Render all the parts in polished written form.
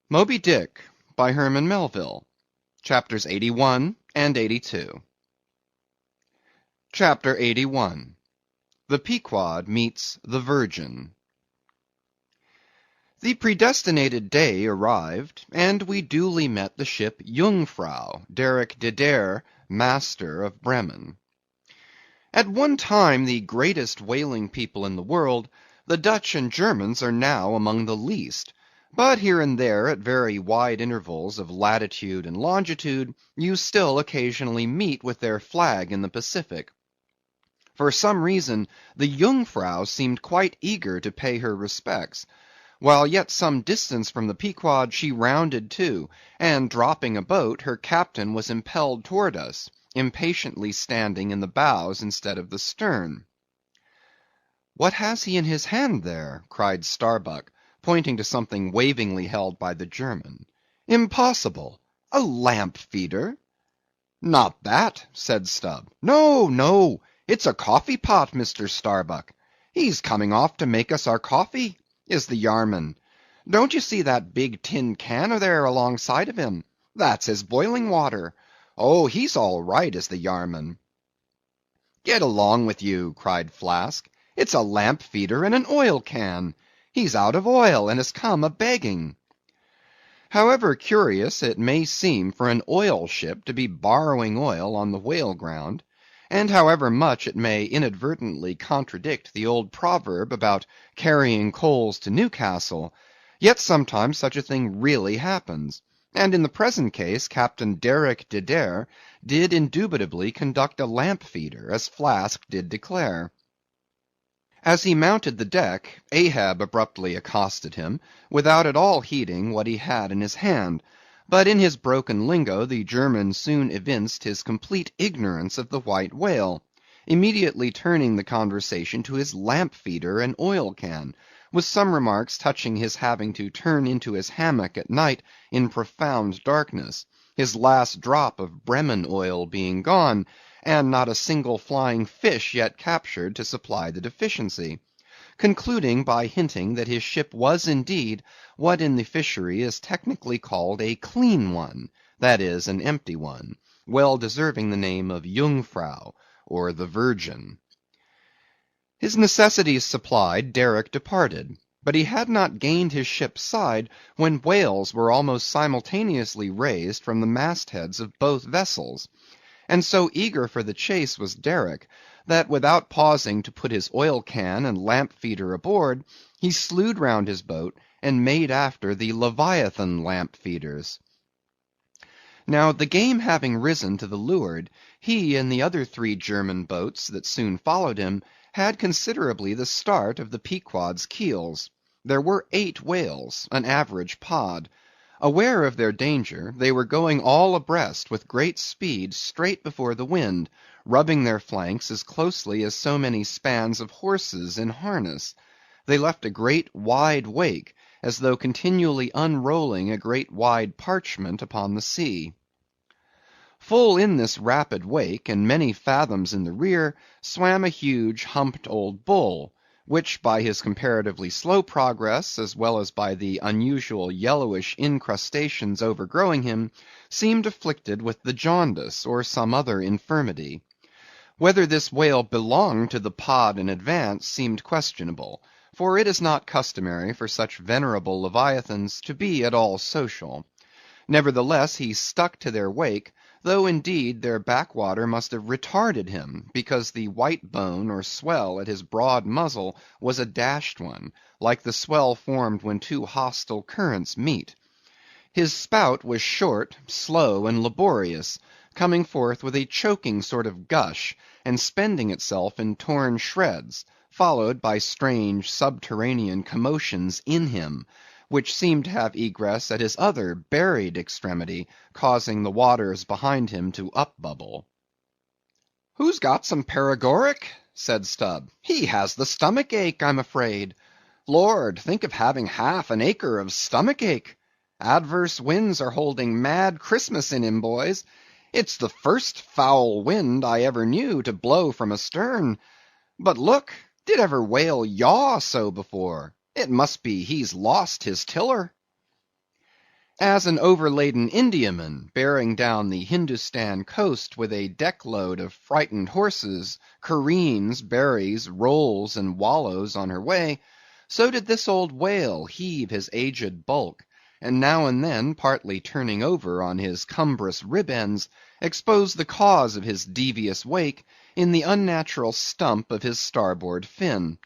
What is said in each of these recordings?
Moby Dick by Herman Melville. Chapters 81 and 82. Chapter 81. The Pequod Meets the Virgin. The predestinated day arrived, and we duly met the ship Jungfrau, Derrick de Dere, master of Bremen. At one time the greatest whaling people in the world, the Dutch and Germans are now among the least. But here and there, at very wide intervals of latitude and longitude, you still occasionally meet with their flag in the Pacific. For some reason, the Jungfrau seemed quite eager to pay her respects. While yet some distance from the Pequod, she rounded to, and dropping a boat, her captain was impelled toward us, impatiently standing in the bows instead of the stern. "What has he in his hand there?" cried Starbuck, pointing to something wavingly held by the German. "Impossible! A lamp feeder?" "Not that," said Stubb. "No, no, it's a coffee pot, Mr. Starbuck. He's coming off to make us our coffee, is the Yarman. Don't you see that big tin can there alongside of him? That's his boiling water. Oh, he's all right, is the Yarman." "Get along with you," cried Flask. "It's a lamp feeder and an oil can. He's out of oil, and has come a-begging." However curious it may seem for an oil ship to be borrowing oil on the whale ground, and however much it may inadvertently contradict the old proverb about carrying coals to Newcastle, yet sometimes such a thing really happens; and in the present case Captain Derrick de Dere did indubitably conduct a lamp feeder, as Flask did declare. As he mounted the deck, Ahab abruptly accosted him, without at all heeding what he had in his hand; but in his broken lingo the German soon evinced his complete ignorance of the white whale, immediately turning the conversation to his lamp feeder and oil can, with some remarks touching his having to turn into his hammock at night in profound darkness, his last drop of Bremen oil being gone, and not a single flying fish yet captured to supply the deficiency; concluding by hinting that his ship was indeed what in the fishery is technically called a clean one, that is, an empty one, well deserving the name of Jungfrau, or the Virgin. His necessities supplied, Derick departed; but he had not gained his ship's side when whales were almost simultaneously raised from the mastheads of both vessels; and so eager for the chase was Derick, that without pausing to put his oil can and lamp feeder aboard, he slewed round his boat and made after the Leviathan lamp feeders. Now the game having risen to the leeward, he and the other 3 German boats that soon followed him had considerably the start of the Pequod's keels. There were 8 whales, an average pod. Aware of their danger, they were going all abreast with great speed straight before the wind, rubbing their flanks as closely as so many spans of horses in harness. They left a great wide wake, as though continually unrolling a great wide parchment upon the sea. Full in this rapid wake, and many fathoms in the rear, swam a huge humped old bull, which by his comparatively slow progress, as well as by the unusual yellowish incrustations overgrowing him, seemed afflicted with the jaundice, or some other infirmity. Whether this whale belonged to the pod in advance seemed questionable, for it is not customary for such venerable leviathans to be at all social. Nevertheless he stuck to their wake, though indeed their backwater must have retarded him, because the white bone or swell at his broad muzzle was a dashed one, like the swell formed when 2 hostile currents meet. His spout was short, slow, and laborious, coming forth with a choking sort of gush, and spending itself in torn shreds, followed by strange subterranean commotions in him, which seemed to have egress at his other buried extremity, causing the waters behind him to up-bubble. "Who's got some paregoric?" said Stubb. "He has the stomach ache, I'm afraid. Lord, think of having half an acre of stomach ache! Adverse winds are holding mad Christmas in him, boys. It's the first foul wind I ever knew to blow from astern. But look, did ever whale yaw so before? It must be he's lost his tiller." as an overladen Indiaman, bearing down the Hindustan coast with a deck-load of frightened horses, careens, berries, rolls, and wallows on her way, so did this old whale heave his aged bulk, and now and then, partly turning over on his cumbrous rib ends, expose the cause of his devious wake in the unnatural stump of his starboard fin.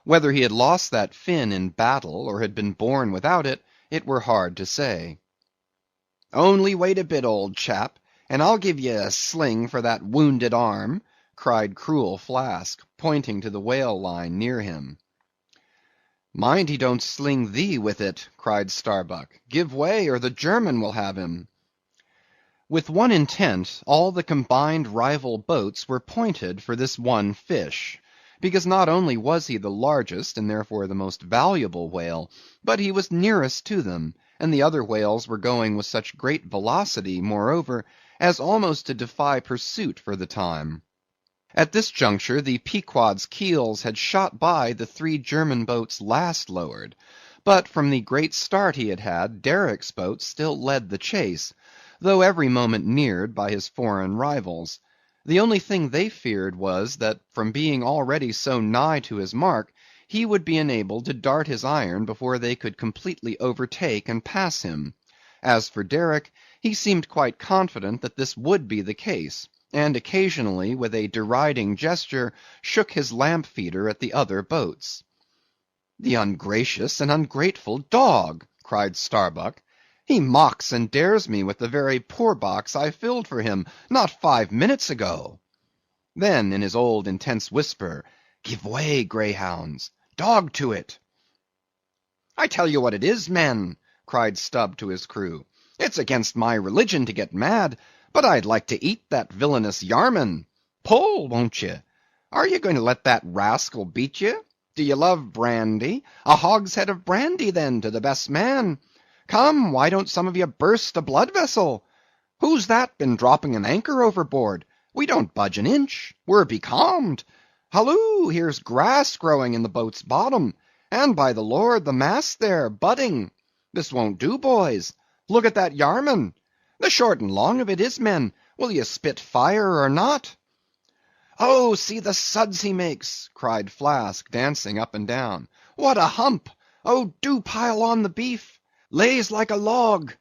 Whether he had lost that fin in battle, or had been born without it, it were hard to say. "Only wait a bit, old chap, and I'll give ye a sling for that wounded arm," cried cruel Flask, pointing to the whale line near him. "Mind he don't sling thee with it," cried Starbuck. "Give way, or the German will have him." With one intent, all the combined rival boats were pointed for this one fish, because not only was he the largest, and therefore the most valuable whale, but he was nearest to them, and the other whales were going with such great velocity, moreover, as almost to defy pursuit for the time. At this juncture the Pequod's keels had shot by the three German boats last lowered, but from the great start he had had, Derick's boat still led the chase, though every moment neared by his foreign rivals. The only thing they feared was, that from being already so nigh to his mark, he would be enabled to dart his iron before they could completely overtake and pass him. As for Derick, he seemed quite confident that this would be the case, and occasionally, with a deriding gesture, shook his lamp feeder at the other boats. "The ungracious and ungrateful dog!" cried Starbuck. "He mocks and dares me with the very poor box I filled for him not 5 minutes ago." Then in his old intense whisper, "Give way, greyhounds! Dog to it!" "I tell you what it is, men," cried Stubb to his crew, "it's against my religion to get mad, but I'd like to eat that villainous Yarman. Pull, won't ye? Are ye going to let that rascal beat ye? Do ye love brandy? A hogshead of brandy, then, to the best man. Come, why don't some of ye burst a blood vessel? Who's that been dropping an anchor overboard? We don't budge an inch. We're becalmed. Halloo, here's grass growing in the boat's bottom, and by the Lord, the mast there, budding. This won't do, boys. Look at that Yarman. The short and long of it is, men, will ye spit fire or not?" "Oh, see the suds he makes!" cried Flask, dancing up and down. "What a hump! Oh, do pile on the beef! Lays like a log!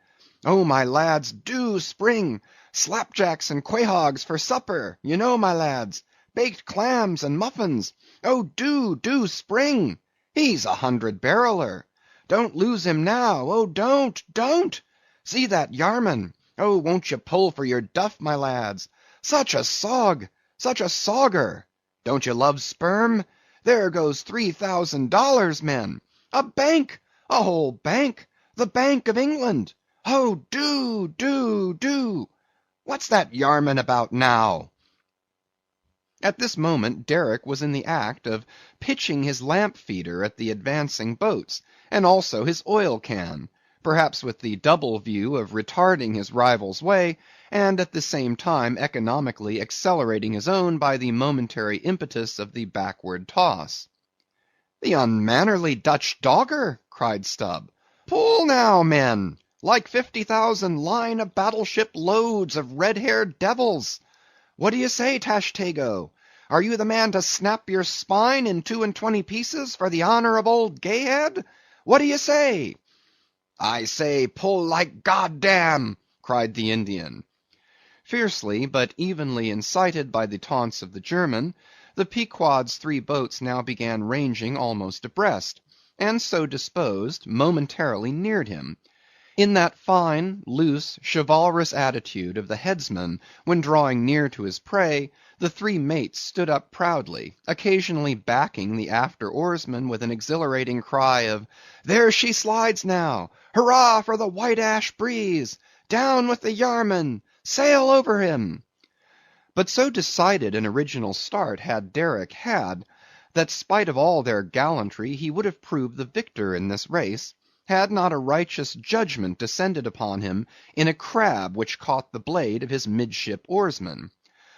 Oh, my lads, do spring! Slapjacks and quahogs for supper, you know, my lads! Baked clams and muffins! Oh, do spring! He's 100-barreler! Don't lose him now! Oh, don't! See that Yarman! Oh, won't ye pull for your duff, my lads? Such a sog! Such a sogger! Don't you love sperm? There goes $3,000, men! A bank! A whole bank! The Bank of England! Oh, do! What's that Yarman about now?" At this moment Derick was in the act of pitching his lamp feeder at the advancing boats, and also his oil can, perhaps with the double view of retarding his rival's way, and at the same time economically accelerating his own by the momentary impetus of the backward toss. "The unmannerly Dutch dogger!" cried Stubb. "Pull now, men! Like 50,000 line of battleship loads of red-haired devils! What do you say, Tashtego? Are you the man to snap your spine in 22 pieces for the honor of old Gayhead? What do you say?" "I say, pull like goddamn!" cried the Indian. Fiercely but evenly incited by the taunts of the German, the Pequod's 3 boats now began ranging almost abreast, and so disposed, momentarily neared him, in that fine, loose, chivalrous attitude of the headsman when drawing near to his prey. The 3 mates stood up proudly, occasionally backing the after oarsman with an exhilarating cry of "There she slides now! Hurrah for the white ash breeze! Down with the Yarman! Sail over him!" But so decided an original start had Derick had, that spite of all their gallantry he would have proved the victor in this race, had not a righteous judgment descended upon him in a crab which caught the blade of his midship oarsman.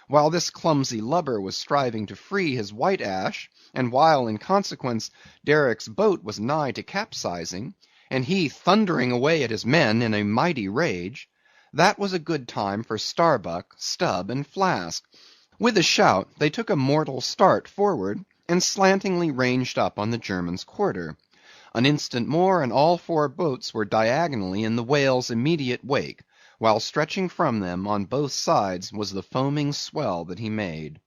While this clumsy lubber was striving to free his white ash, and while in consequence Derick's boat was nigh to capsizing, and he thundering away at his men in a mighty rage, that was a good time for Starbuck, Stubb, and Flask. With a shout, they took a mortal start forward, and slantingly ranged up on the German's quarter. An instant more, and all four boats were diagonally in the whale's immediate wake, while stretching from them on both sides was the foaming swell that he made.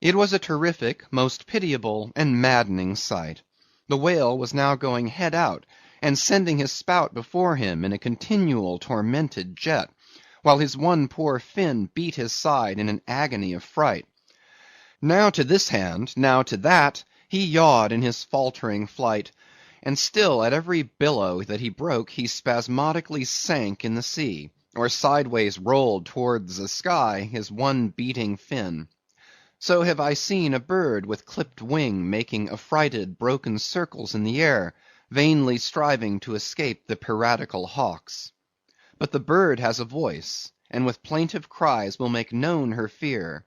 It was a terrific, most pitiable, and maddening sight. The whale was now going head out, and sending his spout before him in a continual tormented jet, while his one poor fin beat his side in an agony of fright. Now to this hand, now to that, he yawed in his faltering flight, and still at every billow that he broke he spasmodically sank in the sea, or sideways rolled towards the sky his one beating fin. So have I seen a bird with clipped wing making affrighted broken circles in the air, vainly striving to escape the piratical hawks. But the bird has a voice, and with plaintive cries will make known her fear.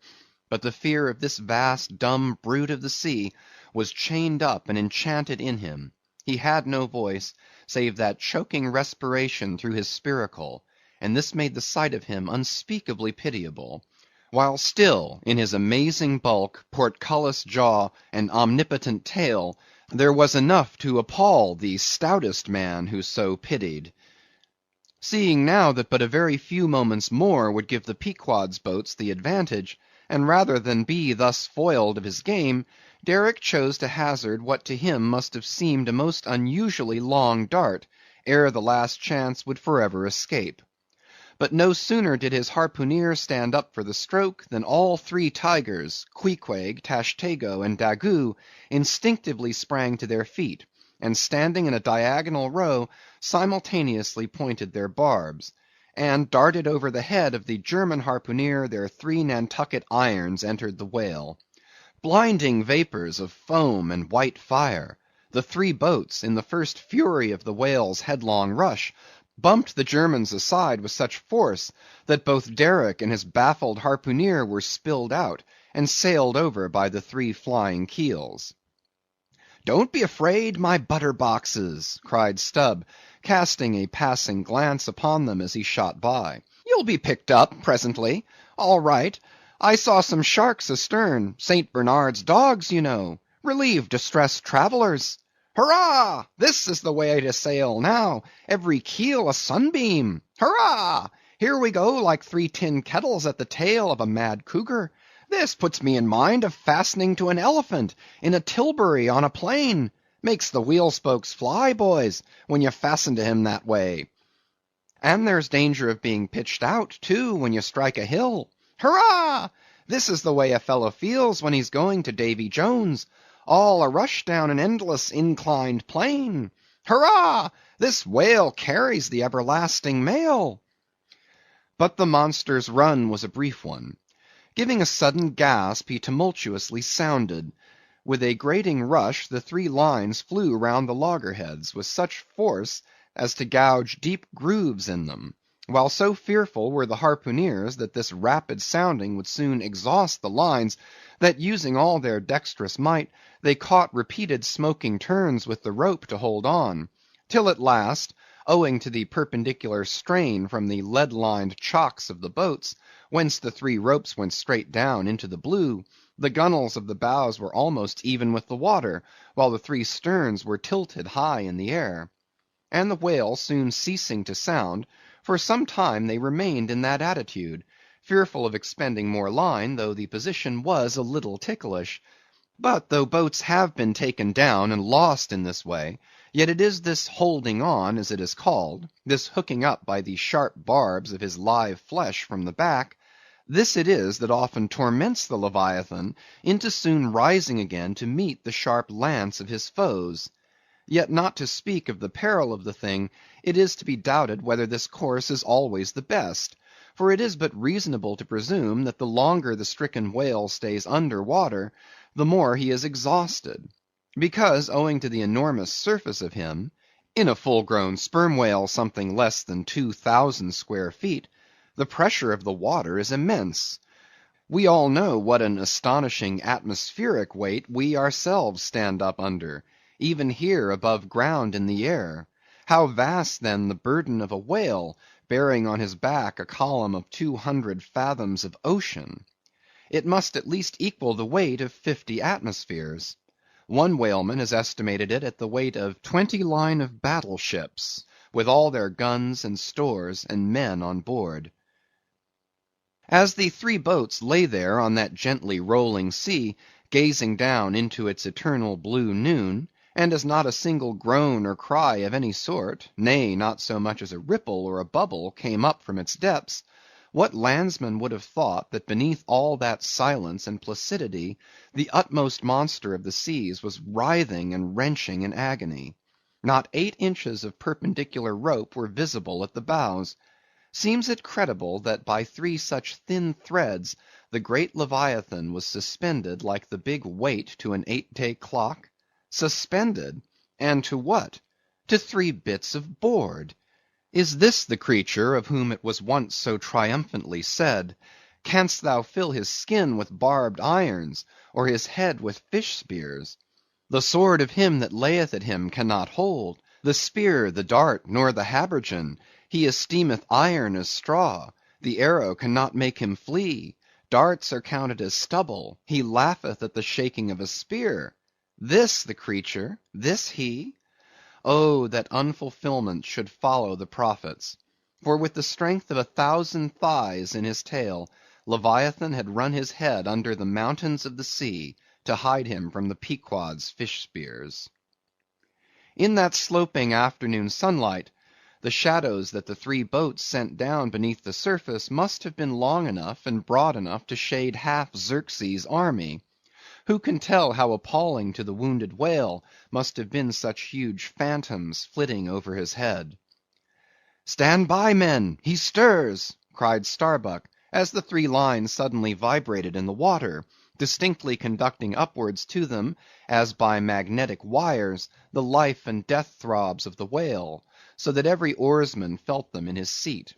But the fear of this vast dumb brute of the sea was chained up and enchanted in him. He had no voice, save that choking respiration through his spiracle, and this made the sight of him unspeakably pitiable. While still, in his amazing bulk, portcullis jaw, and omnipotent tail, there was enough to appall the stoutest man who so pitied. Seeing now that but a very few moments more would give the Pequod's boats the advantage, and rather than be thus foiled of his game, Derick chose to hazard what to him must have seemed a most unusually long dart, ere the last chance would forever escape. But no sooner did his harpooneer stand up for the stroke, than all three tigers, Queequeg, Tashtego, and Daggoo, instinctively sprang to their feet, and standing in a diagonal row, simultaneously pointed their barbs, and darted over the head of the German harpooneer their three Nantucket irons entered the whale. Blinding vapors of foam and white fire, the three boats, in the first fury of the whale's headlong rush, bumped the Germans aside with such force, that both Derick and his baffled harpooneer were spilled out, and sailed over by the three flying keels. "Don't be afraid, my butter boxes," cried Stubb, casting a passing glance upon them as he shot by. "You'll be picked up presently. All right. I saw some sharks astern, St. Bernard's dogs, you know. Relieve distressed travellers. Hurrah! This is the way to sail now, every keel a sunbeam. Hurrah! Here we go like three tin kettles at the tail of a mad cougar. This puts me in mind of fastening to an elephant in a tilbury on a plain. Makes the wheel spokes fly, boys, when you fasten to him that way. And there's danger of being pitched out, too, when you strike a hill. Hurrah! This is the way a fellow feels when he's going to Davy Jones, all a rush down an endless inclined plane. Hurrah! This whale carries the everlasting mail." But the monster's run was a brief one. Giving a sudden gasp, he tumultuously sounded. With a grating rush, the three lines flew round the loggerheads with such force as to gouge deep grooves in them, while so fearful were the harpooneers that this rapid sounding would soon exhaust the lines, that using all their dexterous might, they caught repeated smoking turns with the rope to hold on, till at last, owing to the perpendicular strain from the lead-lined chocks of the boats, whence the three ropes went straight down into the blue, the gunwales of the bows were almost even with the water, while the three sterns were tilted high in the air. And the whale soon ceasing to sound, for some time they remained in that attitude, fearful of expending more line, though the position was a little ticklish. But though boats have been taken down and lost in this way, yet it is this holding on, as it is called, this hooking up by the sharp barbs of his live flesh from the back, this it is that often torments the Leviathan into soon rising again to meet the sharp lance of his foes. Yet not to speak of the peril of the thing, it is to be doubted whether this course is always the best, for it is but reasonable to presume that the longer the stricken whale stays under water, the more he is exhausted; because, owing to the enormous surface of him, in a full-grown sperm whale something less than 2,000 square feet, the pressure of the water is immense. We all know what an astonishing atmospheric weight we ourselves stand up under, even here above ground in the air. How vast then the burden of a whale, bearing on his back a column of 200 fathoms of ocean! It must at least equal the weight of 50 atmospheres. One whaleman has estimated it at the weight of 20 line of battle ships, with all their guns and stores and men on board. As the three boats lay there on that gently rolling sea, gazing down into its eternal blue noon, and as not a single groan or cry of any sort, nay, not so much as a ripple or a bubble came up from its depths, what landsman would have thought that beneath all that silence and placidity, the utmost monster of the seas was writhing and wrenching in agony? Not 8 inches of perpendicular rope were visible at the bows. Seems it credible that by 3 such thin threads the great Leviathan was suspended like the big weight to an 8-day clock? Suspended! And to what? To 3 bits of board! Is this the creature of whom it was once so triumphantly said, "Canst thou fill his skin with barbed irons, or his head with fish spears? The sword of him that layeth at him cannot hold, the spear, the dart, nor the habergeon. He esteemeth iron as straw, the arrow cannot make him flee. Darts are counted as stubble, he laugheth at the shaking of a spear." This the creature? This he? Oh, that unfulfilment should follow the prophets! For with the strength of 1,000 thighs in his tail, Leviathan had run his head under the mountains of the sea, to hide him from the Pequod's fish spears. In that sloping afternoon sunlight, the shadows that the 3 boats sent down beneath the surface must have been long enough and broad enough to shade half Xerxes' army. Who can tell how appalling to the wounded whale must have been such huge phantoms flitting over his head? "Stand by, men! He stirs!" cried Starbuck, as the 3 lines suddenly vibrated in the water, distinctly conducting upwards to them, as by magnetic wires, the life and death throbs of the whale, so that every oarsman felt them in his seat.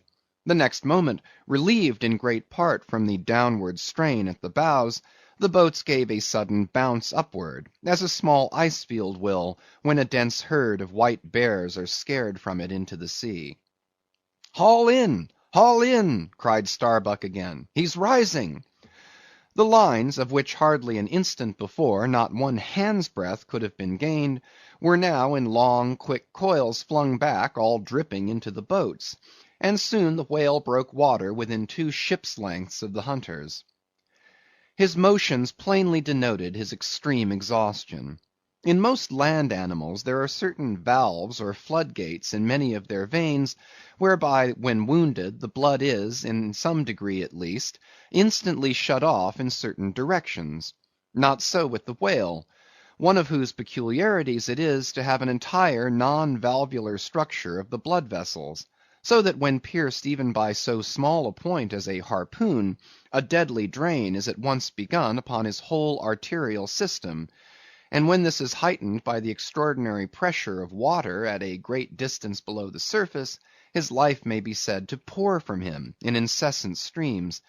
The next moment, relieved in great part from the downward strain at the bows, the boats gave a sudden bounce upward, as a small ice field will, when a dense herd of white bears are scared from it into the sea. "Haul in! Haul in!" cried Starbuck again. "He's rising!" The lines, of which hardly an instant before not one hand's breadth could have been gained, were now in long, quick coils flung back, all dripping into the boats, and soon the whale broke water within 2 ships' lengths of the hunters. His motions plainly denoted his extreme exhaustion. In most land animals there are certain valves or floodgates in many of their veins, whereby when wounded the blood is, in some degree at least, instantly shut off in certain directions. Not so with the whale, one of whose peculiarities it is to have an entire non-valvular structure of the blood vessels, so that when pierced even by so small a point as a harpoon, a deadly drain is at once begun upon his whole arterial system, and when this is heightened by the extraordinary pressure of water at a great distance below the surface, his life may be said to pour from him in incessant streams.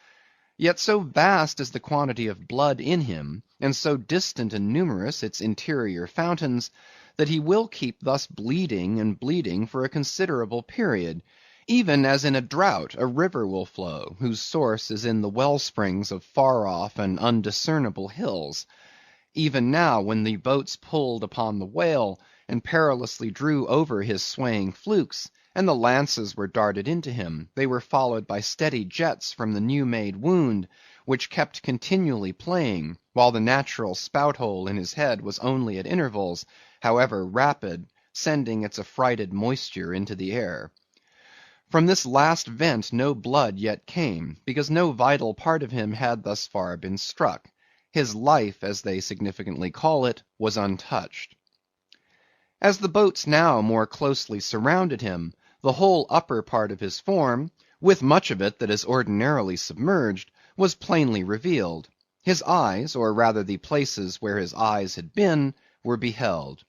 Yet so vast is the quantity of blood in him, and so distant and numerous its interior fountains, that he will keep thus bleeding and bleeding for a considerable period, even as in a drought a river will flow, whose source is in the well springs of far off and undiscernible hills. Even now, when the boats pulled upon the whale, and perilously drew over his swaying flukes, and the lances were darted into him, they were followed by steady jets from the new-made wound, which kept continually playing, while the natural spout-hole in his head was only at intervals, however rapid, sending its affrighted moisture into the air. From this last vent no blood yet came, because no vital part of him had thus far been struck. His life, as they significantly call it, was untouched. As the boats now more closely surrounded him, the whole upper part of his form, with much of it that is ordinarily submerged, was plainly revealed. His eyes, or rather the places where his eyes had been, were beheld.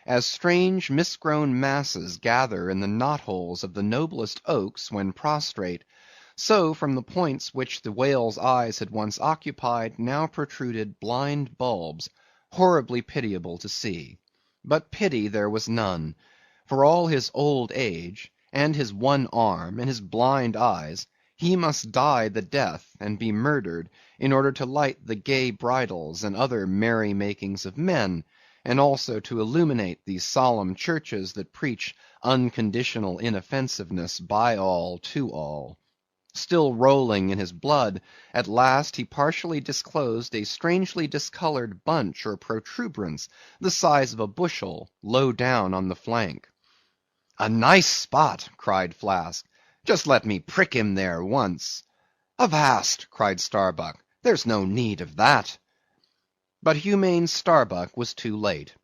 As strange misgrown masses gather in the knot-holes of the noblest oaks when prostrate, so from the points which the whale's eyes had once occupied now protruded blind bulbs, horribly pitiable to see. But pity there was none. For all his old age, and his one arm, and his blind eyes, he must die the death, and be murdered, in order to light the gay bridals and other merry makings of men, and also to illuminate the solemn churches that preach unconditional inoffensiveness by all to all. Still rolling in his blood, at last he partially disclosed a strangely discolored bunch or protuberance, the size of a bushel, low down on the flank. "A nice spot!" cried Flask. "Just let me prick him there once." "Avast!" cried Starbuck. "There's no need of that." But humane Starbuck was too late.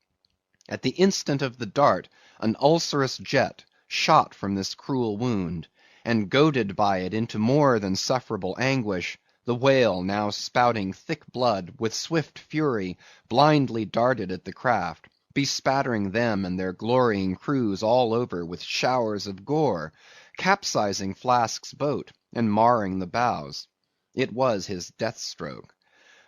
At the instant of the dart, an ulcerous jet shot from this cruel wound, and goaded by it into more than sufferable anguish, the whale, now spouting thick blood, with swift fury, blindly darted at the craft, bespattering them and their glorying crews all over with showers of gore, capsizing Flask's boat, and marring the bows. It was his death stroke.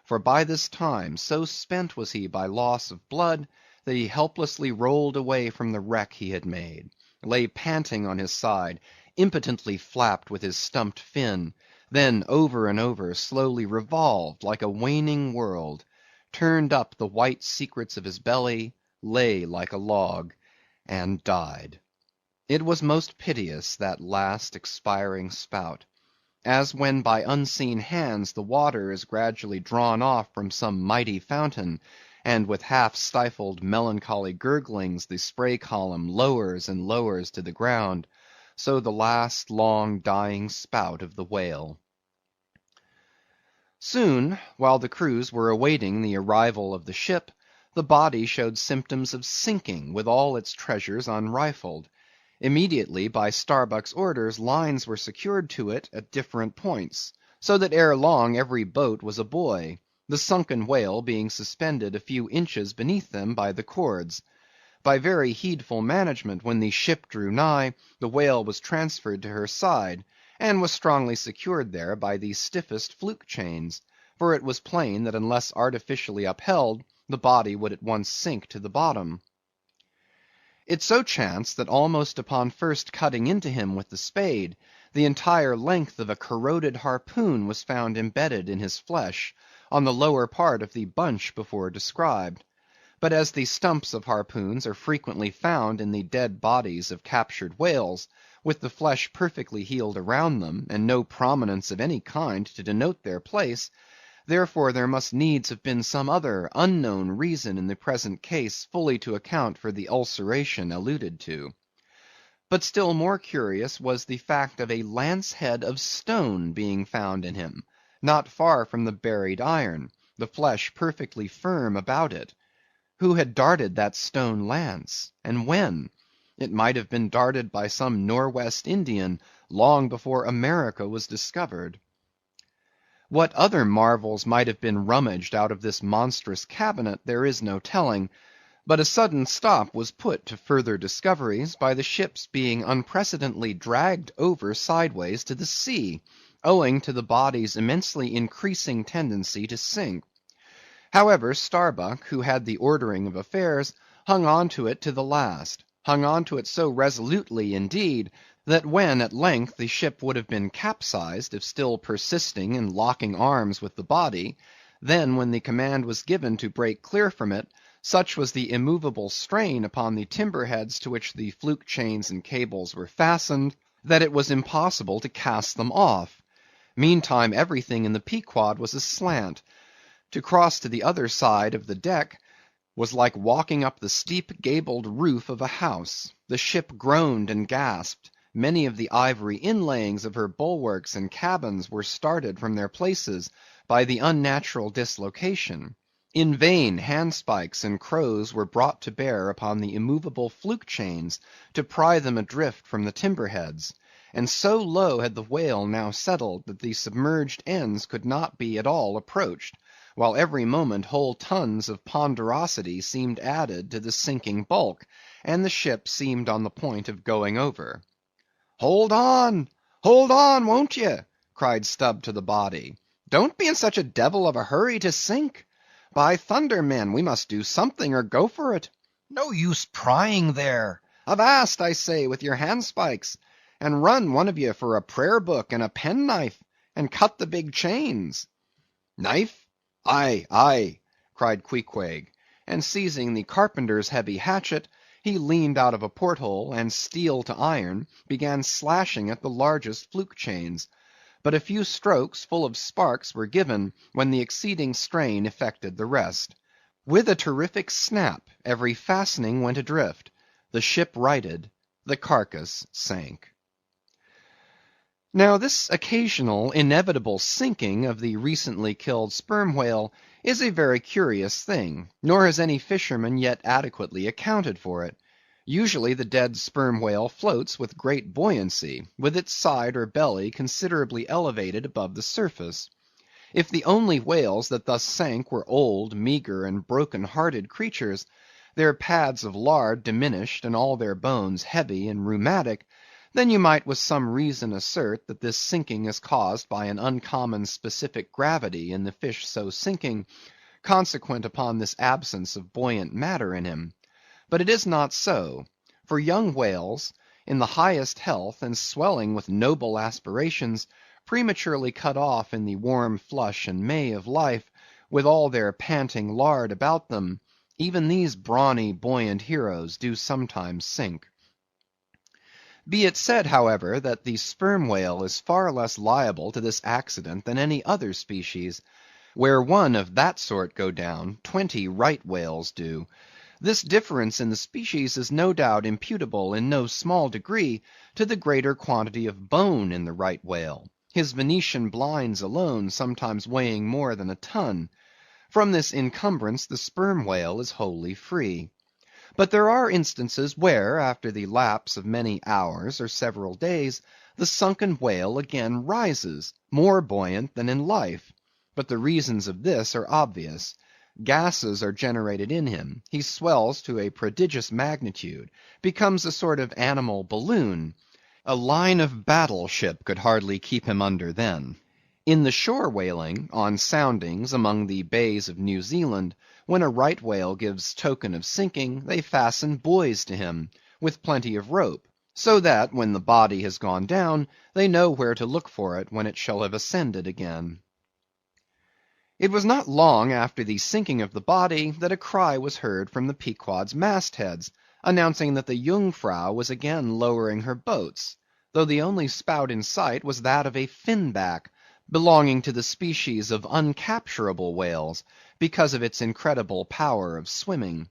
For by this time, so spent was he by loss of blood, that he helplessly rolled away from the wreck he had made, lay panting on his side, impotently flapped with his stumped fin, then over and over slowly revolved like a waning world, turned up the white secrets of his belly, lay like a log, and died. It was most piteous, that last expiring spout. As when by unseen hands the water is gradually drawn off from some mighty fountain, and with half-stifled melancholy gurglings the spray column lowers and lowers to the ground, so the last long dying spout of the whale. Soon, while the crews were awaiting the arrival of the ship, the body showed symptoms of sinking with all its treasures unrifled. Immediately, by Starbuck's orders, lines were secured to it at different points, so that ere long every boat was a buoy, the sunken whale being suspended a few inches beneath them by the cords. By very heedful management, when the ship drew nigh, the whale was transferred to her side, and was strongly secured there by the stiffest fluke chains, for it was plain that unless artificially upheld, the body would at once sink to the bottom. It so chanced that almost upon first cutting into him with the spade, the entire length of a corroded harpoon was found embedded in his flesh, on the lower part of the bunch before described. But as the stumps of harpoons are frequently found in the dead bodies of captured whales, with the flesh perfectly healed around them, and no prominence of any kind to denote their place, therefore there must needs have been some other unknown reason in the present case fully to account for the ulceration alluded to. But still more curious was the fact of a lance head of stone being found in him, not far from the buried iron, the flesh perfectly firm about it. Who had darted that stone lance, and when? It might have been darted by some Norwest Indian, long before America was discovered. What other marvels might have been rummaged out of this monstrous cabinet, there is no telling, but a sudden stop was put to further discoveries by the ship's being unprecedentedly dragged over sideways to the sea, owing to the body's immensely increasing tendency to sink. However, Starbuck, who had the ordering of affairs, hung on to it to the last, hung on to it so resolutely indeed, that when at length the ship would have been capsized if still persisting in locking arms with the body, then when the command was given to break clear from it, such was the immovable strain upon the timber heads to which the fluke chains and cables were fastened, that it was impossible to cast them off. Meantime everything in the Pequod was aslant. To cross to the other side of the deck was like walking up the steep gabled roof of a house. The ship groaned and gasped. Many of the ivory inlayings of her bulwarks and cabins were started from their places by the unnatural dislocation. In vain handspikes and crows were brought to bear upon the immovable fluke chains to pry them adrift from the timber heads, and so low had the whale now settled that the submerged ends could not be at all approached, while every moment whole tons of ponderosity seemed added to the sinking bulk, and the ship seemed on the point of going over. "Hold on, won't ye?" cried Stubb to the body. "Don't be in such a devil of a hurry to sink. By thunder, men, we must do something or go for it. No use prying there. Avast, I say, with your handspikes, and run one of ye for a prayer book and a penknife, and cut the big chains. Knife? Aye, aye, cried Queequeg, and seizing the carpenter's heavy hatchet, he leaned out of a porthole, and steel to iron, began slashing at the largest fluke chains. But a few strokes full of sparks were given, when the exceeding strain effected the rest. With a terrific snap, every fastening went adrift, the ship righted, the carcass sank. Now this occasional, inevitable sinking of the recently killed sperm whale is a very curious thing, nor has any fisherman yet adequately accounted for it. Usually the dead sperm whale floats with great buoyancy, with its side or belly considerably elevated above the surface. If the only whales that thus sank were old, meagre, and broken-hearted creatures, their pads of lard diminished, and all their bones heavy and rheumatic, then you might with some reason assert that this sinking is caused by an uncommon specific gravity in the fish so sinking, consequent upon this absence of buoyant matter in him. But it is not so; for young whales, in the highest health, and swelling with noble aspirations, prematurely cut off in the warm flush and May of life, with all their panting lard about them, even these brawny, buoyant heroes do sometimes sink. Be it said, however, that the sperm whale is far less liable to this accident than any other species. Where one of that sort go down, 20 right whales do. This difference in the species is no doubt imputable in no small degree to the greater quantity of bone in the right whale, his Venetian blinds alone sometimes weighing more than a ton. From this encumbrance the sperm whale is wholly free. But there are instances where, after the lapse of many hours or several days, the sunken whale again rises, more buoyant than in life. But the reasons of this are obvious. Gases are generated in him, he swells to a prodigious magnitude, becomes a sort of animal balloon. A line of battle ship could hardly keep him under then. In the shore whaling, on soundings among the bays of New Zealand, when a right whale gives token of sinking, they fasten buoys to him, with plenty of rope, so that when the body has gone down, they know where to look for it when it shall have ascended again. It was not long after the sinking of the body that a cry was heard from the Pequod's mastheads, announcing that the Jungfrau was again lowering her boats, though the only spout in sight was that of a finback, belonging to the species of uncapturable whales, because of its incredible power of swimming.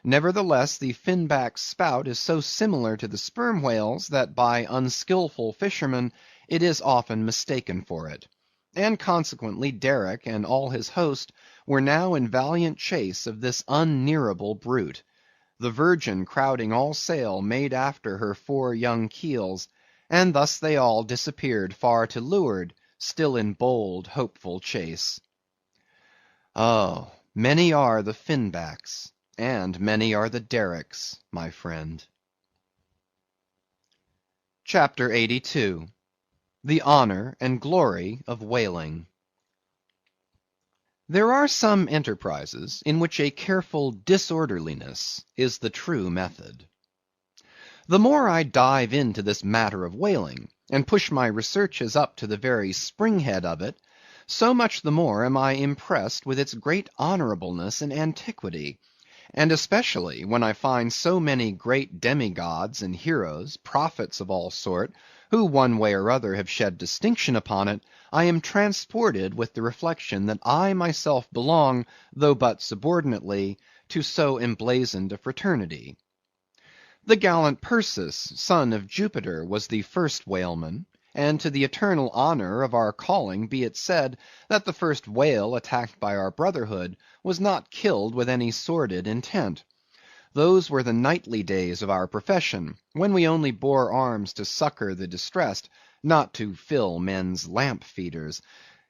Nevertheless, the finback's spout is so similar to the sperm whale's, that by unskilful fishermen it is often mistaken for it. And consequently Derick and all his host were now in valiant chase of this unnearable brute. The Virgin crowding all sail made after her 4 young keels, and thus they all disappeared far to leeward, still in bold, hopeful chase. Oh, many are the finbacks, and many are the Derricks, my friend. CHAPTER 82. The Honor and Glory of Whaling. There are some enterprises in which a careful disorderliness is the true method. The more I dive into this matter of whaling, and push my researches up to the very spring-head of it, so much the more am I impressed with its great honorableness and antiquity, and especially when I find so many great demigods and heroes, prophets of all sort, who one way or other have shed distinction upon it, I am transported with the reflection that I myself belong, though but subordinately, to so emblazoned a fraternity. The gallant Perseus, son of Jupiter, was the first whaleman, and to the eternal honor of our calling be it said, that the first whale attacked by our brotherhood was not killed with any sordid intent. Those were the knightly days of our profession, when we only bore arms to succor the distressed, not to fill men's lamp feeders.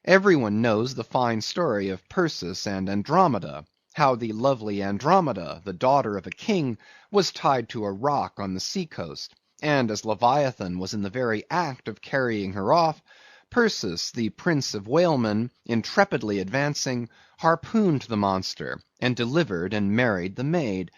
Every one knows the fine story of Perseus and Andromeda, how the lovely Andromeda, the daughter of a king, was tied to a rock on the sea-coast, and as Leviathan was in the very act of carrying her off, Perseus, the prince of whalemen, intrepidly advancing, harpooned the monster, and delivered and married the maid.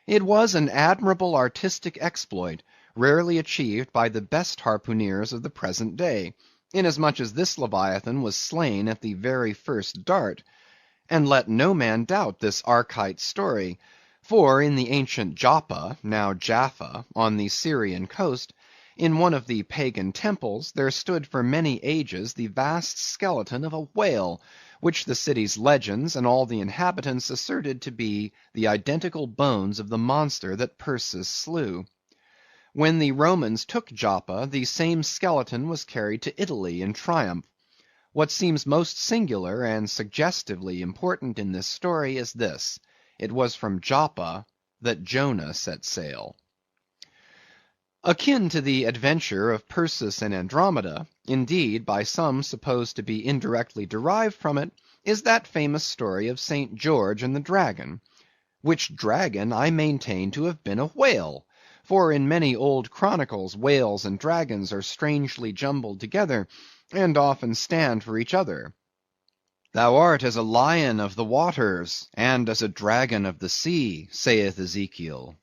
It was an admirable artistic exploit, rarely achieved by the best harpooneers of the present day, inasmuch as this Leviathan was slain at the very first dart. And let no man doubt this Archite story; for in the ancient Joppa, now Jaffa, on the Syrian coast, in one of the pagan temples, there stood for many ages the vast skeleton of a whale, which the city's legends and all the inhabitants asserted to be the identical bones of the monster that Perseus slew. When the Romans took Joppa, the same skeleton was carried to Italy in triumph. What seems most singular and suggestively important in this story is this: it was from Joppa that Jonah set sail. Akin to the adventure of Perseus and Andromeda, indeed by some supposed to be indirectly derived from it, is that famous story of St. George and the dragon; which dragon I maintain to have been a whale, for in many old chronicles whales and dragons are strangely jumbled together, and often stand for each other. Thou art as a lion of the waters, and as a dragon of the sea, saith Ezekiel,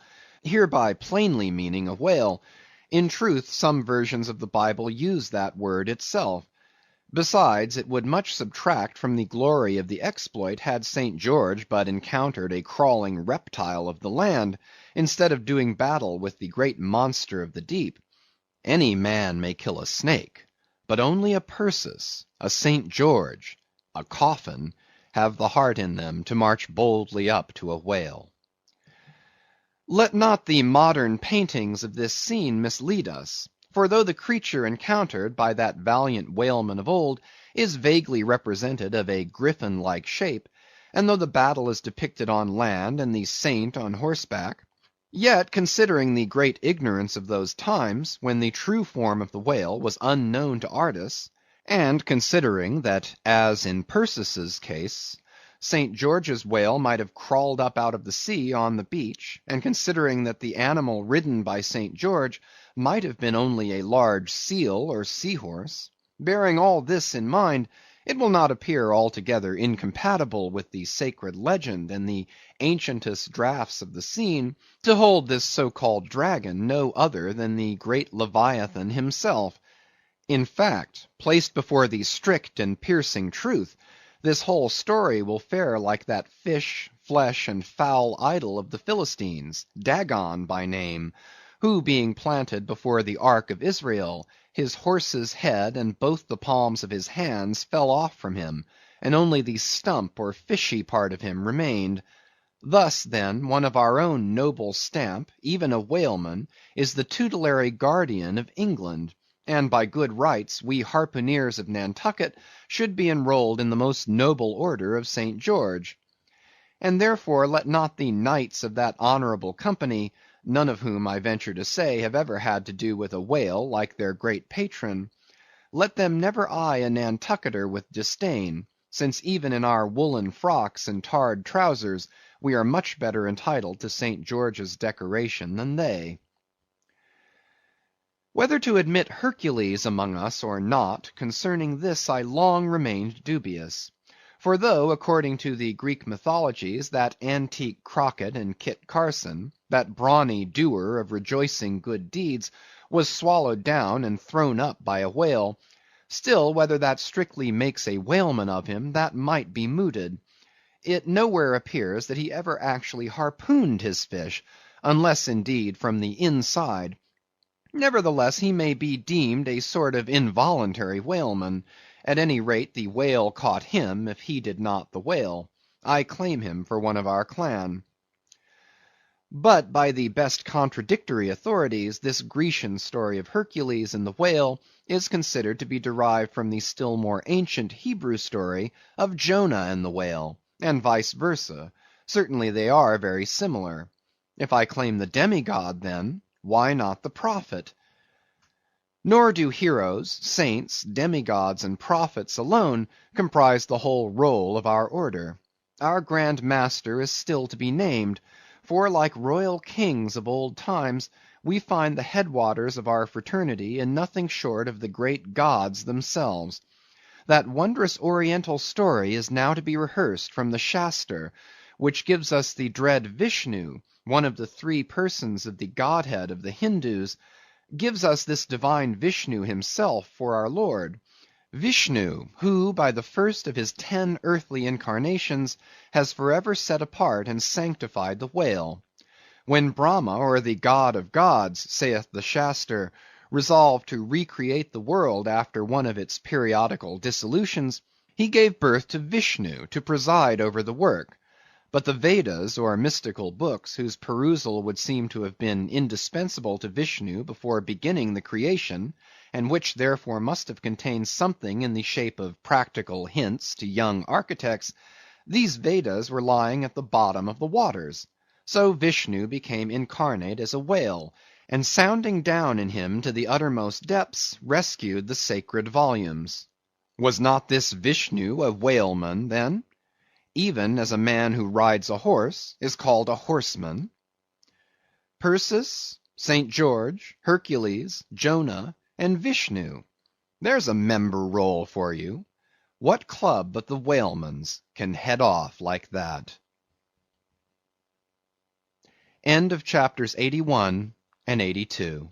hereby plainly meaning a whale. In truth, some versions of the Bible use that word itself. Besides, it would much subtract from the glory of the exploit had St. George but encountered a crawling reptile of the land, instead of doing battle with the great monster of the deep. Any man may kill a snake, but only a Perseus, a St. George, a coffin, have the heart in them to march boldly up to a whale. Let not the modern paintings of this scene mislead us; for though the creature encountered by that valiant whaleman of old is vaguely represented of a griffin-like shape, and though the battle is depicted on land and the saint on horseback, yet, considering the great ignorance of those times, when the true form of the whale was unknown to artists, and considering that, as in Perseus's case, St. George's whale might have crawled up out of the sea on the beach, and considering that the animal ridden by St. George might have been only a large seal or sea-horse; bearing all this in mind, it will not appear altogether incompatible with the sacred legend and the ancientest draughts of the scene, to hold this so-called dragon no other than the great Leviathan himself. In fact, placed before the strict and piercing truth, this whole story will fare like that fish, flesh, and fowl idol of the Philistines, Dagon by name, who being planted before the ark of Israel, his horse's head and both the palms of his hands fell off from him, and only the stump or fishy part of him remained. Thus, then, one of our own noble stamp, even a whaleman, is the tutelary guardian of England; and by good rights we harpooneers of Nantucket should be enrolled in the most noble order of St. George. And therefore let not the knights of that honorable company, none of whom, I venture to say, have ever had to do with a whale like their great patron, let them never eye a Nantucketer with disdain, since even in our woolen frocks and tarred trowsers we are much better entitled to St. George's decoration than they. Whether to admit Hercules among us or not, concerning this I long remained dubious. For though, according to the Greek mythologies, that antique Crockett and Kit Carson, that brawny doer of rejoicing good deeds, was swallowed down and thrown up by a whale, still whether that strictly makes a whaleman of him, that might be mooted. It nowhere appears that he ever actually harpooned his fish, unless indeed from the inside. Nevertheless, he may be deemed a sort of involuntary whaleman; at any rate, the whale caught him, if he did not the whale. I claim him for one of our clan. But by the best contradictory authorities, this Grecian story of Hercules and the whale is considered to be derived from the still more ancient Hebrew story of Jonah and the whale, and vice versa. Certainly they are very similar. If I claim the demigod, then, why not the prophet? Nor do heroes, saints, demigods, and prophets alone comprise the whole roll of our order. Our Grand Master is still to be named; for like royal kings of old times, we find the headwaters of our fraternity in nothing short of the great gods themselves. That wondrous Oriental story is now to be rehearsed from the Shaster, which gives us the dread Vishnu, one of the three persons of the Godhead of the Hindus, gives us this divine Vishnu himself for our Lord. Vishnu, who by the first of his 10 earthly incarnations has forever set apart and sanctified the whale. When Brahma, or the God of gods, saith the Shaster, resolved to recreate the world after one of its periodical dissolutions, he gave birth to Vishnu to preside over the work. But the Vedas, or mystical books, whose perusal would seem to have been indispensable to Vishnu before beginning the creation, and which therefore must have contained something in the shape of practical hints to young architects, these Vedas were lying at the bottom of the waters. So Vishnu became incarnate as a whale, and sounding down in him to the uttermost depths, rescued the sacred volumes. Was not this Vishnu a whaleman then? Even as a man who rides a horse is called a horseman. Perseus, St. George, Hercules, Jonah, and Vishnu. There's a member roll for you. What club but the whaleman's can head off like that? End of chapters 81 and 82.